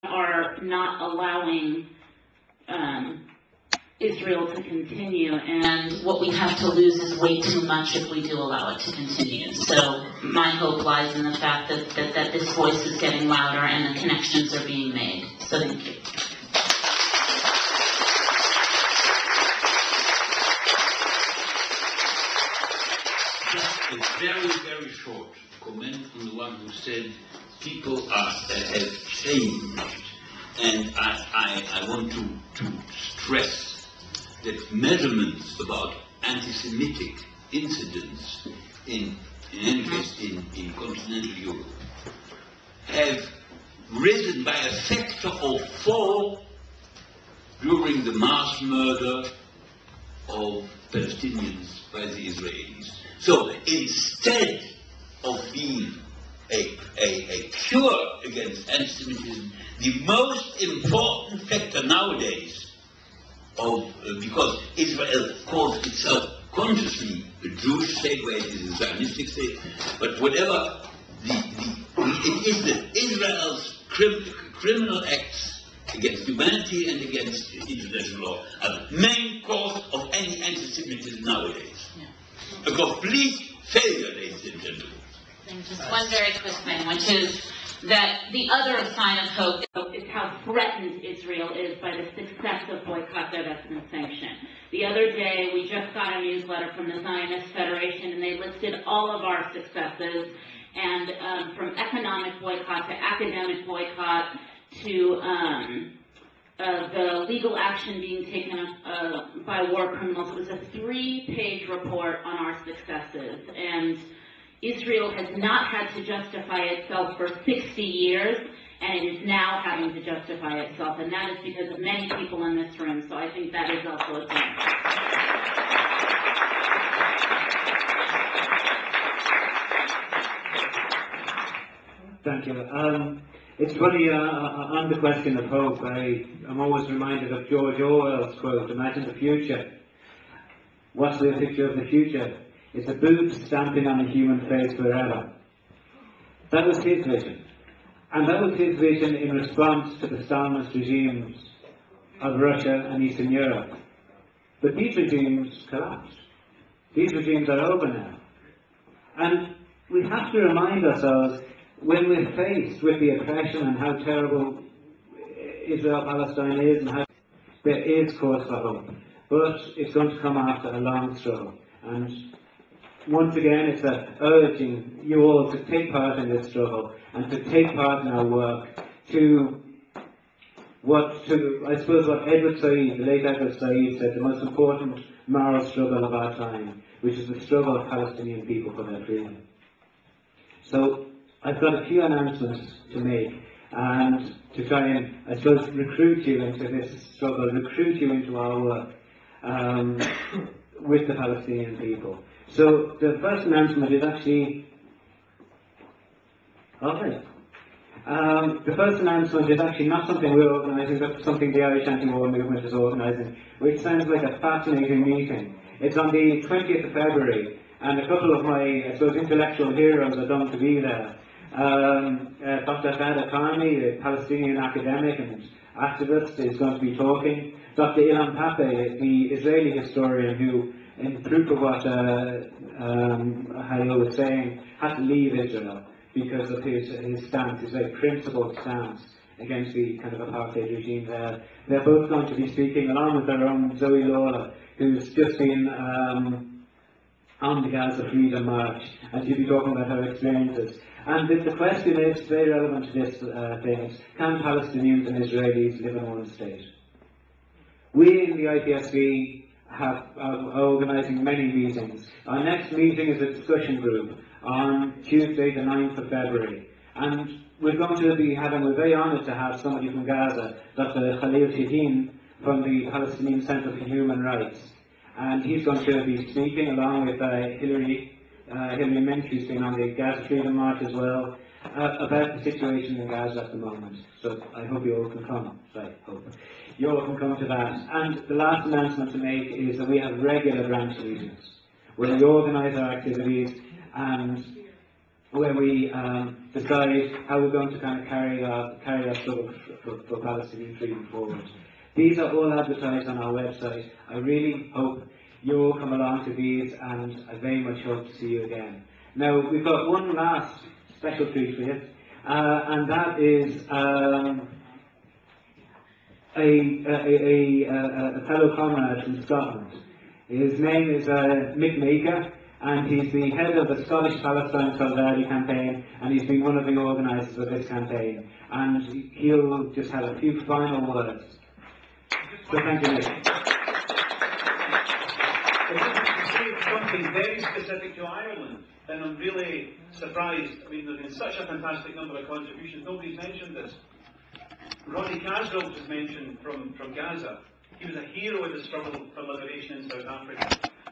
are not allowing Israel to continue, and what we have to lose is way too much if we do allow it to continue. So my hope lies in the fact that this voice is getting louder and the connections are being made. So thank you. Just a very, very short comment from the one who said people have changed. And I want to stress that measurements about anti-Semitic incidents in any case in continental Europe have risen by a factor of 4 during the mass murder of Palestinians by the Israelis. So instead of being a cure against anti-Semitism, the most important factor nowadays because Israel calls itself consciously a Jewish state, where it is a Zionistic state, but whatever, it is that Israel's criminal acts against humanity and against international law are the main cause of any anti-Semitism nowadays. Yeah. A complete failure, ladies and gentlemen. And just one very quick thing, which is that the other sign of hope is how threatened Israel is by the success of boycott, divestment, and sanction. The other day, we just got a newsletter from the Zionist Federation, and they listed all of our successes, and from economic boycott to academic boycott to the legal action being taken by war criminals. It was a 3-page report on our successes, and Israel has not had to justify itself for 60 years, and it is now having to justify itself, and that is because of many people in this room, so I think that is also a thing. Thank you. It's funny, on the question of hope, I'm always reminded of George Orwell's quote, "Imagine the future. What's the picture of the future? It's a boot stamping on a human face forever." That was his vision. And that was his vision in response to the Stalinist regimes of Russia and Eastern Europe. But these regimes collapsed. These regimes are over now. And we have to remind ourselves, when we're faced with the oppression and how terrible Israel-Palestine is, and how there is cause for hope. But it's going to come after a long struggle. And once again, it's urging you all to take part in this struggle and to take part in our work I suppose what Edward Said, the late Edward Said, said, the most important moral struggle of our time, which is the struggle of Palestinian people for their freedom. So I've got a few announcements to make and to try and, I suppose, recruit you into this struggle, recruit you into our work with the Palestinian people. So the first announcement is actually, the first announcement is actually not something we're organising, but something the Irish Anti-War Movement is organising, which sounds like a fascinating meeting. It's on the 20th of February, and a couple of my, I suppose, intellectual heroes are done to be there. Dr. Fada Karni, a Palestinian academic and activist, is going to be talking. Dr. Ilan Pape, the Israeli historian who, in proof of what Hajo was saying, had to leave Israel because of his stance, his very principled stance against the kind of apartheid regime there. They're both going to be speaking, along with their own Zoe Lawler, who's just been on the Gaza Freedom March, and she'll be talking about her experiences. And the question is, very relevant to this thing, can Palestinians and Israelis live in one state? We in the IPSB are organising many meetings. Our next meeting is a discussion group on Tuesday the 9th of February. And we're going to be we're very honoured to have somebody from Gaza, Dr. Khalil Shaheen, from the Palestinian Centre for Human Rights. And he's going to be speaking along with Hilary Minch, who's been on the Gaza Freedom March as well, about the situation in Gaza at the moment. So I hope you all can come. You all can come to that. And the last announcement to make is that we have regular branch meetings where we organise our activities, and where we decide how we're going to kind of carry our struggle for Palestinian freedom forward. These are all advertised on our website. I really hope you all come along to these, and I very much hope to see you again. Now, we've got one last special treat for you, and that is a fellow comrade from Scotland. His name is Mick Maker, and he's the head of the Scottish Palestine Solidarity Campaign, and he's been one of the organisers of this campaign. And he'll just have a few final words. So thank you, Mick. Something very specific to Ireland, and I'm really surprised. I mean, there's been such a fantastic number of contributions. Nobody's mentioned this. Ronnie Caswell was mentioned from Gaza. He was a hero in the struggle for liberation in South Africa.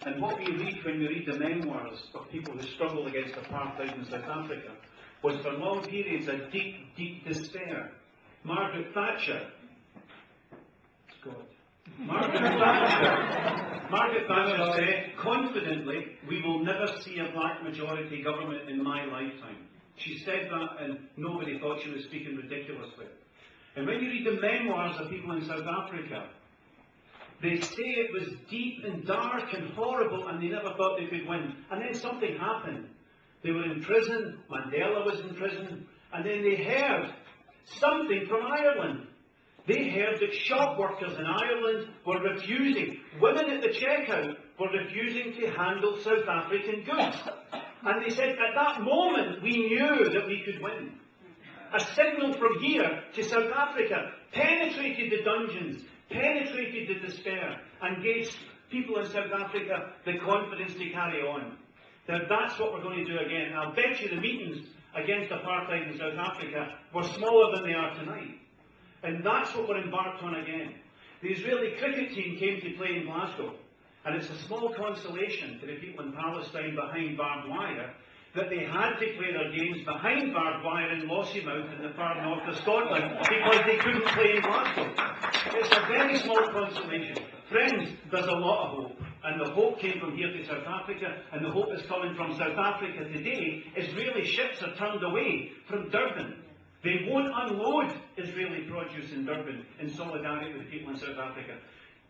And what we read when we read the memoirs of people who struggled against apartheid in South Africa was for long periods a deep, deep despair. Margaret Thatcher said confidently, "We will never see a black majority government in my lifetime." She said that, and nobody thought she was speaking ridiculously. And when you read the memoirs of people in South Africa, they say it was deep and dark and horrible, and they never thought they could win. And then something happened. They were in prison, Mandela was in prison, and then they heard something from Ireland. They heard that shop workers in Ireland were refusing, women at the checkout were refusing to handle South African goods. And they said, at that moment, we knew that we could win. A signal from here to South Africa penetrated the dungeons, penetrated the despair, and gave people in South Africa the confidence to carry on. Now that's what we're going to do again. I'll bet you the meetings against apartheid in South Africa were smaller than they are tonight. And that's what we're embarked on again. The Israeli cricket team came to play in Glasgow, and it's a small consolation to the people in Palestine behind barbed wire that they had to play their games behind barbed wire in Lossiemouth in the far north of Scotland because they couldn't play in Glasgow. It's a very small consolation. Friends, there's a lot of hope, and the hope came from here to South Africa, and the hope that's coming from South Africa today. Israeli ships are turned away from Durban. They won't unload Israeli produce in Durban in solidarity with the people in South Africa.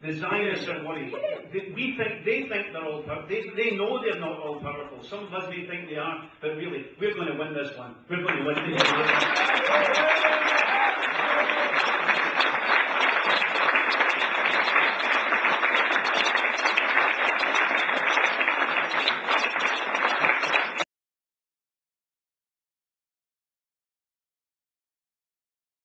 The Zionists are worried. They think they're all powerful. They know they're not all powerful. Some of us may think they are, but really, we're going to win this one. We're going to win this one.